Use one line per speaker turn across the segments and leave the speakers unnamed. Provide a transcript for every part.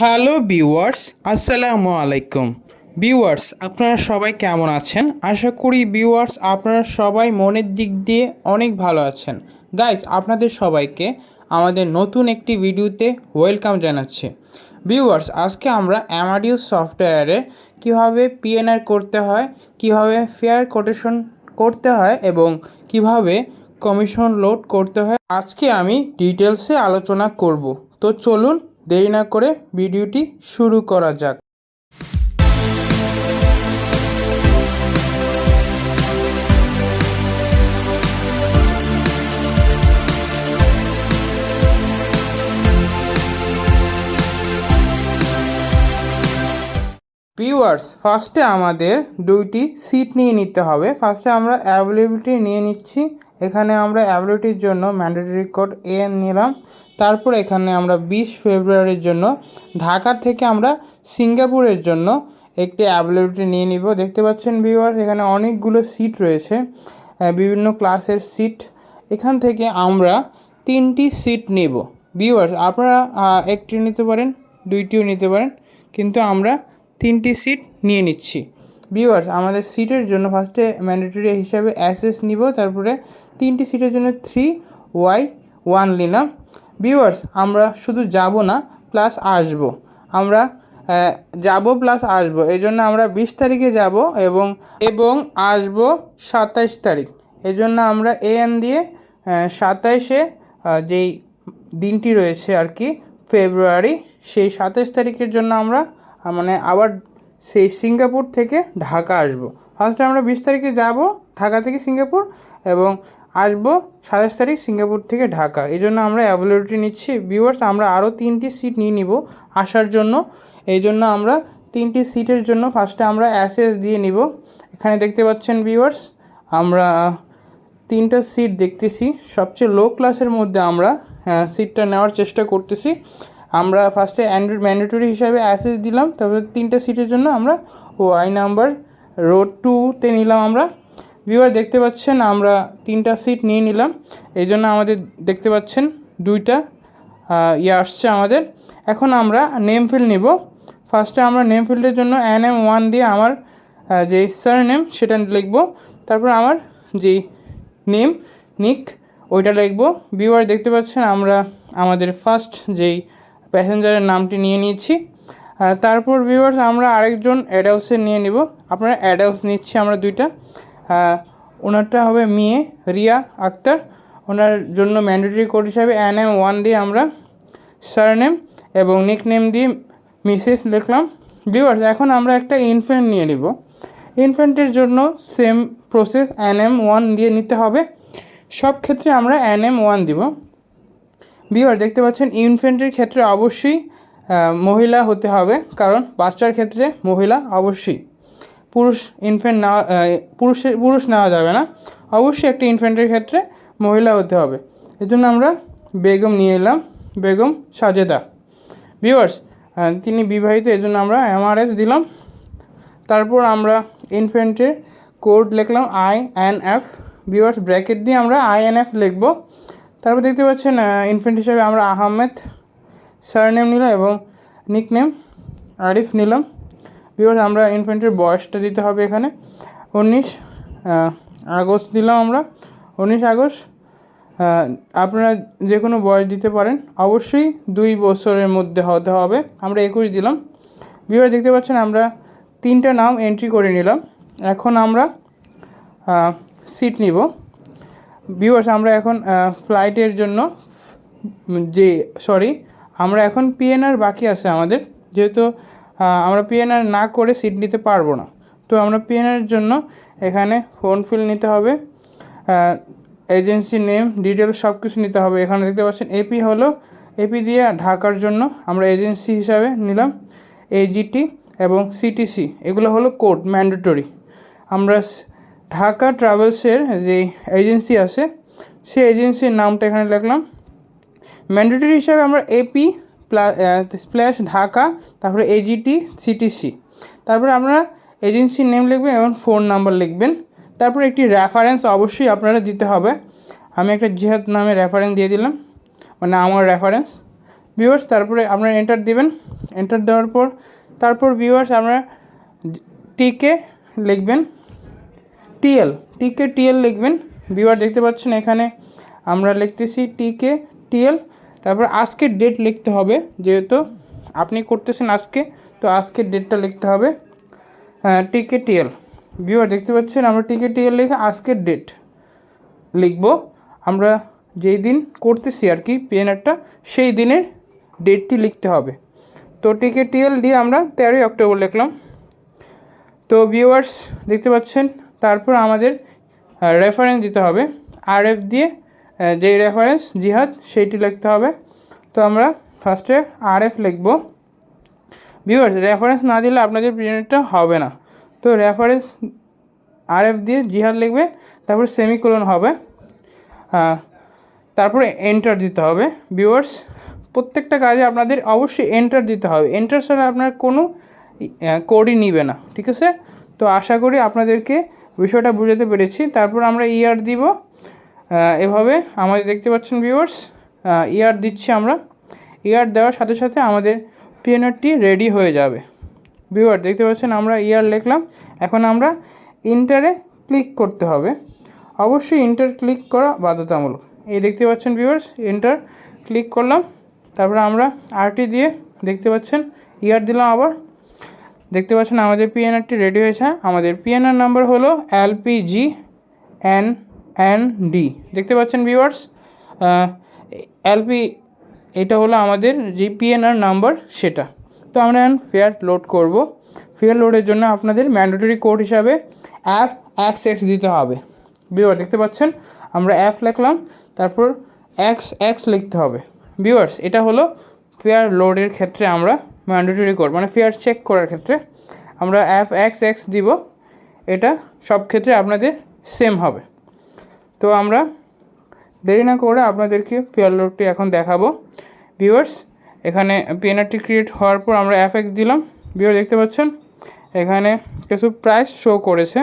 Hello viewers, আসসালামু আলাইকুম। Viewers, আপনারা সবাই কেমন আছেন? আশা করি ভিউয়ার্স আপনারা সবাই মনের দিক দিয়ে অনেক ভালো আছেন। গাইস, আপনাদের সবাইকে আমাদের নতুন একটি ভিডিওতে ওয়েলকাম জানাচ্ছি। ভিউয়ার্স, আজকে আমরা অ্যামাডিউস সফটওয়্যারে কিভাবে পিএনআর করতে হয়, কিভাবে ফেয়ার কোটেশন করতে হয় এবং কিভাবে কমিশন লোড করতে হয় আজকে আমি ডিটেলসে আলোচনা করব। তো চলুন দেরি না করে ভিডিওটি শুরু করা যাক। ভিউয়ার্স, ফার্স্টে আমাদের দুইটি সিট নিয়ে নিতে হবে। ফার্স্টে আমরা অ্যাভেলেবিলিটি নিয়ে নিচ্ছি। এখানে আমরা অ্যাভেলেবিলিটির জন্য ম্যান্ডেটরি কোড এন নিলাম। তারপর এখানে আমরা 20 ফেব্রুয়ারির জন্য ঢাকা থেকে আমরা সিঙ্গাপুরের জন্য একটি অ্যাভেলেবিলিটি নিয়ে নিব। দেখতে পাচ্ছেন ভিউয়ার্স, এখানে অনেকগুলো সিট রয়েছে, বিভিন্ন ক্লাসের সিট। এখান থেকে আমরা 3টি সিট নেব। ভিউয়ার্স, আপনারা একটি নিতে পারেন, দুইটিও নিতে পারেন, কিন্তু আমরা 3টি সিট নিয়ে নিচ্ছি। ভিউয়ার্স, আমাদের সিটের জন্য ফার্স্টে ম্যান্ডেটরি হিসাবে অ্যাসেস নিব, তারপরে 3টি সিটের জন্য 3Y1 নিলাম। ভিউয়ার্স, আমরা শুধু যাব না প্লাস আসব, আমরা যাব প্লাস আসব, এই জন্য আমরা 20 তারিখে যাব এবং আসব 27 তারিখ। এই জন্য আমরা এন দিয়ে 27-এ যেই দিনটি রয়েছে আর কি ফেব্রুয়ারি, সেই 27 তারিখের জন্য আমরা আবার সেই সিঙ্গাপুর থেকে ঢাকা আসব। ফার্স্টে আমরা 20 তারিখে যাব ঢাকা থেকে সিঙ্গাপুর এবং আসবো 27 তারিখ সিঙ্গাপুর থেকে ঢাকা। এই জন্য আমরা অ্যাভেলেবিলিটি নিচ্ছি। ভিউয়ার্স, আমরা আরও 3টি সিট নিয়ে নিব আসার জন্য। এই জন্য আমরা 3টি সিটের জন্য ফার্স্টে আমরা অ্যাসেস দিয়ে নিব। এখানে দেখতে পাচ্ছেন ভিউয়ার্স, আমরা 3টা সিট দেখতেছি। সবচেয়ে লো ক্লাসের মধ্যে আমরা সিটটা নেওয়ার চেষ্টা করতেছি। আমরা ফার্স্টে ম্যান্ডেটরি হিসাবে অ্যাসেস দিলাম, তারপরে 3টা সিটের জন্য আমরা ওয়াই নাম্বার রোড 2-তে নিলাম আমরা। ভিউয়ার, দেখতে পাচ্ছেন আমরা 3টা সিট নিয়ে নিলাম। এই জন্য আমাদের দেখতে পাচ্ছেন 2টা আসছে আমাদের। এখন আমরা নেম ফিল্ড নিব। ফার্স্টে আমরা নেম ফিল্ডের জন্য NM1 দিয়ে আমার যে সারনেম সেটা লিখব, তারপর আমার যেই নিক ওইটা লিখব। ভিউয়ার, দেখতে পাচ্ছেন আমরা আমাদের ফার্স্ট যেই প্যাসেঞ্জারের নামটি নিয়ে নিয়েছি। তারপর ভিউয়ার্স, আমরা আরেকজন অ্যাডাল্টসের নিয়ে নিব। আপনারা অ্যাডাল্টস নিচ্ছি আমরা 2টা। ওনারটা হবে মেয়ে রিয়া আক্তার। ওনার জন্য ম্যান্ডেটরি কোড হিসাবে NM1 দিয়ে আমরা সারনেম এবং নিকনেম দিয়ে মিসেস লিখলাম। ভিউয়ার্স, এখন আমরা একটা ইনফ্যান্ট নিয়ে নিব। ইনফ্যান্টের জন্য সেম প্রসেস, NM1 দিয়ে নিতে হবে। সব ক্ষেত্রে আমরা NM1 দিব। ভিউয়ার, দেখতে পাচ্ছেন ইনফ্যান্টের ক্ষেত্রে অবশ্যই মহিলা হতে হবে, কারণ বাচ্চার ক্ষেত্রে মহিলা অবশ্যই। পুরুষ নেওয়া যাবে না, অবশ্যই একটা ইনফ্যান্টের ক্ষেত্রে মহিলা হতে হবে। এই জন্য আমরা বেগম নিয়ে এলাম, বেগম সাজেদা। ভিউয়ার্স, তিনি বিবাহিত, এই জন্য আমরা MRS দিলাম। তারপর আমরা ইনফ্যান্টের কোড লিখলাম INF। ভিউয়ার্স, ব্র্যাকেট দিয়ে আমরা INF লিখব। তারপর দেখতে পাচ্ছেন ইনফ্যান্ট হিসাবে আমরা আহমেদ সারনেম নিলাম এবং নিকনেম আরিফ নিলাম। ভিউয়ার্স, আমরা ইনফ্যান্টের বয়সটা দিতে হবে, এখানে 19 আগস্ট দিলাম আমরা, 19 আগস্ট। আপনারা যে কোনো বয়স দিতে পারেন, অবশ্যই 2 বছরের মধ্যে হতে হবে। আমরা 21 দিলাম। ভিউয়ার্স, দেখতে পাচ্ছেন আমরা 3টা নাম এন্ট্রি করে নিলাম। এখন আমরা সিট নিব। ভিউয়ার্স, আমরা এখন ফ্লাইটের জন্য আমরা এখন PNR বাকি আছে আমাদের, যেহেতু আমরা PNR না করে সিট নিতে পারবো না। তো আমরা PNR জন্য এখানে ফোন ফিল নিতে হবে, এজেন্সি নেম ডিটেলস সব কিছু নিতে হবে। এখানে দেখতে পাচ্ছেন এপি দিয়ে ঢাকার জন্য আমরা এজেন্সি হিসাবে নিলাম AGT এবং CTC, এগুলো হলো কোড ম্যান্ডেটরি। আমরা ঢাকা ট্রাভেলসের যে এজেন্সি আছে সেই এজেন্সির নামটা এখানে লিখলাম। ম্যান্ডেটরি হিসাবে আমরা AP স্ল্যাশ ঢাকা, তারপরে AGT CTC, তারপরে আমরা এজেন্সির নেম লিখবেন এবং ফোন নাম্বার লিখবেন। তারপরে একটি রেফারেন্স অবশ্যই আপনারা দিতে হবে। আমি একটা জিহাদ নামে রেফারেন্স দিয়ে দিলাম, আমার রেফারেন্স। ভিউয়ার্স তারপরে আপনারা এন্টার দিবেন। এন্টার দেওয়ার পর তারপর ভিউয়ার্স আপনারা টিকে লিখবেন, টিএল লিখবেন। ভিউয়ার দেখতে পাচ্ছেন এখানে আমরা লিখতেছি টিএল। তারপর আজকের ডেট লিখতে হবে, যেহেতু আপনি করতেছেন আজকে, তো আজকের ডেটটা লিখতে হবে টিএল। ভিউয়ার দেখতে পাচ্ছেন আমরা টিএল লিখে আজকের ডেট লিখব। আমরা যেই দিন করতেছি আর কি পিএনআরটা, সেই দিনের ডেটটি লিখতে হবে। তো টিএল দিয়ে আমরা 13ই অক্টোবর লিখলাম। তো ভিউয়ার্স দেখতে পাচ্ছেন তারপর আমাদের রেফারেন্স দিতে হবে, আরএফ দিয়ে যেই রেফারেন্স জিহাদ সেইটি লিখতে হবে। তো আমরা ফার্স্টে আরএফ লিখব। ভিউয়ার্স রেফারেন্স না দিলে আপনাদের পিএনআরটা হবে না। তো রেফারেন্স আরএফ দিয়ে জিহাদ লিখবে, তারপর সেমিকোলন হবে, তারপরে এন্টার দিতে হবে। ভিউয়ার্স প্রত্যেকটা কাজে আপনাদের অবশ্যই এন্টার দিতে হবে, এন্টার ছাড়া আপনার কোনো কোডই নিবে না, ঠিক আছে? তো আশা করি আপনাদেরকে বিষয়টা বুঝাতে পেরেছি। তারপর আমরা ইয়ার দিব, এভাবে আমাদের দেখতে পাচ্ছেন ভিউয়ার্স ইয়ার দিচ্ছি আমরা। ইয়ার দেওয়ার সাথে সাথে আমাদের পিএনআরটি রেডি হয়ে যাবে। ভিউয়ার দেখতে পাচ্ছেন আমরা ইয়ার লিখলাম। এখন আমরা ইন্টারে ক্লিক করতে হবে, অবশ্যই ইন্টার ক্লিক করা বাধ্যতামূলক। এই দেখতে পাচ্ছেন ভিউয়ার্স ইন্টার ক্লিক করলাম। তারপরে আমরা আরটি দিয়ে দেখতে পাচ্ছেন ইয়ার দিলাম, আবার দেখতে পাচ্ছেন আমাদের পিএনআরটি রেডি হয়েছে। আমাদের পিএনআর নাম্বার হলো LPGNND, দেখতে পাচ্ছেন ভিউয়ার্স এটা হলো আমাদের যে পিএনআর নাম্বার সেটা। তো আমরা এখন ফেয়ার লোড করব। ফেয়ার লোডের জন্য আপনাদের ম্যান্ডেটরি কোড হিসাবে FXX দিতে হবে। ভিউয়ার দেখতে পাচ্ছেন আমরা F লিখলাম, তারপর XX লিখতে হবে। ভিউয়ার্স এটা হলো ফেয়ার লোডের ক্ষেত্রে আমরা ম্যান্ডেটরি কোড, মানে ফেয়ার চেক করার ক্ষেত্রে আমরা FXX দিব। এটা সব ক্ষেত্রে আপনাদের সেম হবে। তো আমরা দেরি না করে আপনাদেরকে ফেয়ার লোডটি এখন দেখাবো। ভিউয়ার্স এখানে পিএনআরটি ক্রিয়েট হওয়ার পর আমরা FX দিলাম। ভিউয়ার দেখতে পাচ্ছেন এখানে কিছু প্রাইস শো করেছে,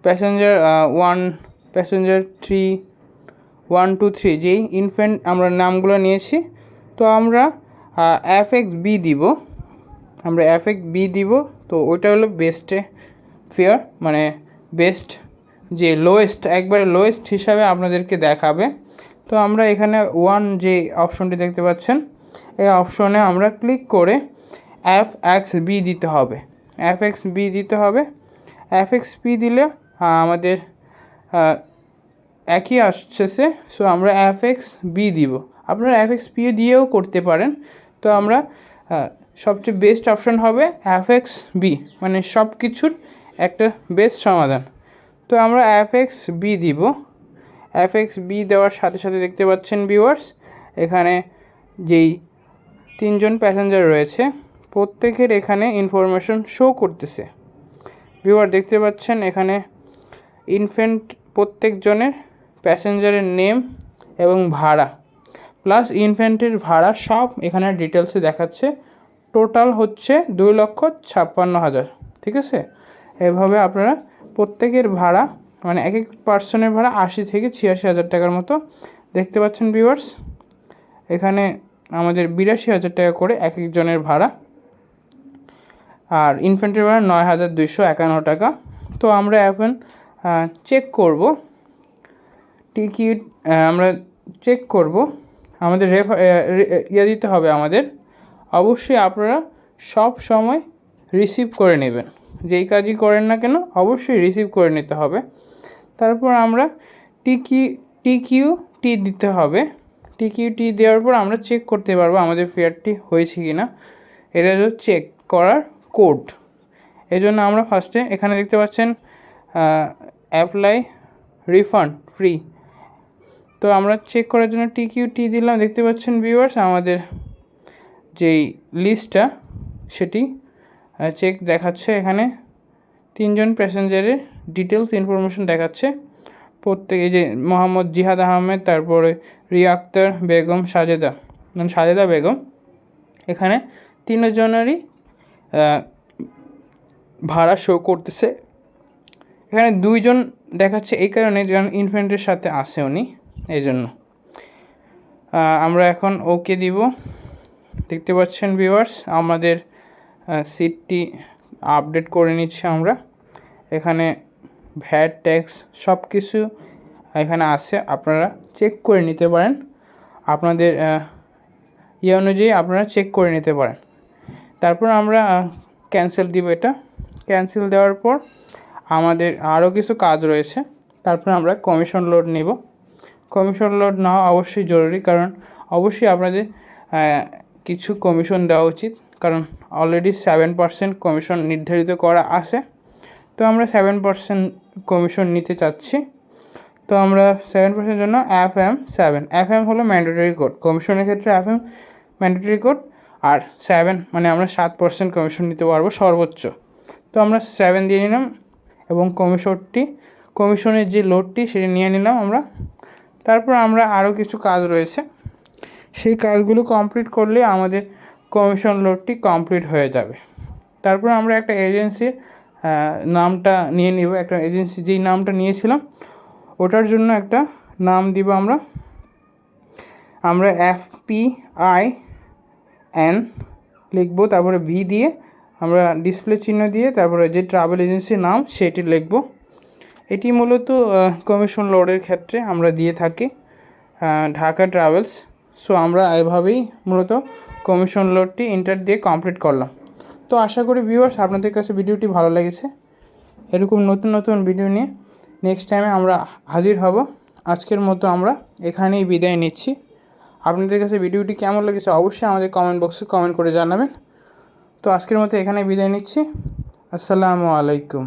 প্যাসেঞ্জার 1, প্যাসেঞ্জার 3, 1 2 3, যেই ইনফ্যান্ট আমরা নামগুলো নিয়েছি। তো আমরা FXB দিব, আমরা FXB দিব। তো ওইটা হলো বেস্টে ফেয়ার, মানে বেস্ট যে লোয়েস্ট, একবারে লোয়েস্ট হিসাবে আপনাদেরকে দেখাবে। তো আমরা এখানে 1 যে অপশনটি দেখতে পাচ্ছেন, এই অপশনে আমরা ক্লিক করে FXB দিতে হবে, FXB দিতে হবে। FXB দিলে আমাদের একই আসছে। সো আমরা FXB দিব, আপনারা FXB দিয়েও করতে পারেন। তো আমরা সবচেয়ে বেস্ট অপশন হবে FXB, মানে সব কিছুর একটা বেস্ট সমাধান। তো আমরা FXB দিব। FXB দেওয়ার সাথে সাথে দেখতে পাচ্ছেন ভিউয়ার্স এখানে যেই 3 জন প্যাসেঞ্জার রয়েছে প্রত্যেকের এখানে ইনফরমেশন শো করতেছে। ভিউয়ার দেখতে পাচ্ছেন এখানে ইনফ্যান্ট প্রত্যেকজনের প্যাসেঞ্জারের নেম এবং ভাড়া প্লাস ইনফ্যান্টের ভাড়া সব এখানে ডিটেলসে দেখাচ্ছে। টোটাল হচ্ছে 2,56,000, ঠিক আছে? এভাবে আপনারা প্রত্যেকের ভাড়া, মানে এক এক পার্সনের ভাড়া 80 থেকে 86,000 টাকার মতো দেখতে পাচ্ছেন ভিউয়ার্স। এখানে আমাদের 82,000 টাকা করে এক একজনের ভাড়া, আর ইনফ্যান্টের ভাড়া 9,251 টাকা। তো আমরা এখন চেক করব টিকিট, আমরা চেক করব আমাদের দিতে হবে আমাদের। অবশ্যই আপনারা সব সময় রিসিভ করে নেবেন, যেই কাজই করেন না কেন অবশ্যই রিসিভ করে নিতে হবে। তারপর আমরা টিকিউটি দিতে হবে। টিকিউটি দেওয়ার পর আমরা চেক করতে পারবো আমাদের ফেয়ারটি হয়েছে কি না। এটা হলো চেক করার কোড। এই জন্য আমরা ফার্স্টে এখানে দেখতে পাচ্ছেন অ্যাপ্লাই রিফান্ড ফ্রি। তো আমরা চেক করার জন্য টিকিউটি দিলাম। দেখতে পাচ্ছেন ভিউয়ার্স আমাদের যেই লিস্টটা সেটি চেক দেখাচ্ছে। এখানে 3 জন প্যাসেঞ্জারের ডিটেলস ইনফরমেশন দেখাচ্ছে। প্রত্যেকে যে মোহাম্মদ জিহাদ আহমেদ, তারপরে রিয়া আক্তার বেগম, সাজেদা বেগম, এখানে 3 জনেরই ভাড়া শো করতেছে। এখানে 2 জন দেখাচ্ছে এই কারণে যেন ইনফ্যান্টের সাথে আসে উনি, এই জন্য। আমরা এখন ওকে দিব। দেখতে পাচ্ছেন ভিউয়ার্স, আমাদের সিটটি আপডেট করে নিচ্ছি আমরা। এখানে ভ্যাট ট্যাক্স সব কিছু এখানে আছে, আপনারা চেক করে নিতে পারেন। আপনাদের অনুযায়ী আপনারা চেক করে নিতে পারেন। তারপর আমরা ক্যান্সেল দিব। এটা ক্যান্সেল দেওয়ার পর আমাদের আরও কিছু কাজ রয়েছে। তারপর আমরা কমিশন লোড নেব। কমিশন লোড নেওয়া অবশ্যই জরুরি, কারণ অবশ্যই আপনাদের কিছু কমিশন দেওয়া উচিত, কারণ অলরেডি 7% কমিশন নির্ধারিত করা আছে। তো আমরা 7% কমিশন নিতে চাচ্ছি। তো আমরা 7% জন্য FM7, FM হলো ম্যান্ডেটরি কোড। কমিশনের ক্ষেত্রে FM ম্যান্ডেটরি কোড, আর 7 মানে আমরা 7% কমিশন নিতে পারবো সর্বোচ্চ। তো আমরা 7 দিয়ে নিলাম এবং কমিশনের যে লোডটি সেটা নিয়ে নিলাম আমরা। তারপর আমরা আরও কিছু কাজ রয়েছে, সেই কাজগুলো কমপ্লিট করলে আমাদের কমিশন লোডটি কমপ্লিট হয়ে যাবে। তারপর আমরা একটা এজেন্সির নামটা নিয়ে নিব। একটা এজেন্সি যেই নামটা নিয়েছিলাম ওটার জন্য একটা নাম দিব আমরা FPIN লিখবো, তারপরে V দিয়ে আমরা ডিসপ্লে চিহ্ন দিয়ে তারপরে যে ট্রাভেল এজেন্সির নাম সেটি লিখব। এটি মূলত কমিশন লোডের ক্ষেত্রে আমরা দিয়ে থাকি, ঢাকা ট্রাভেলস। সো আমরা এভাবেই মূলত কমিশন লোডটি এন্টার দিয়ে কমপ্লিট করলাম। তো আশা করি ভিউয়ার্স আপনাদের কাছে ভিডিওটি ভালো লেগেছে। এরকম নতুন নতুন ভিডিও নিয়ে নেক্সট টাইমে আমরা হাজির হব। আজকের মতো আমরা এখানেই বিদায় নিচ্ছি। আপনাদের কাছে ভিডিওটি কেমন লেগেছে অবশ্যই আমাদের কমেন্ট বক্সে কমেন্ট করে জানাবেন। তো আজকের মতো এখানেই বিদায় নিচ্ছি। আসসালামু আলাইকুম।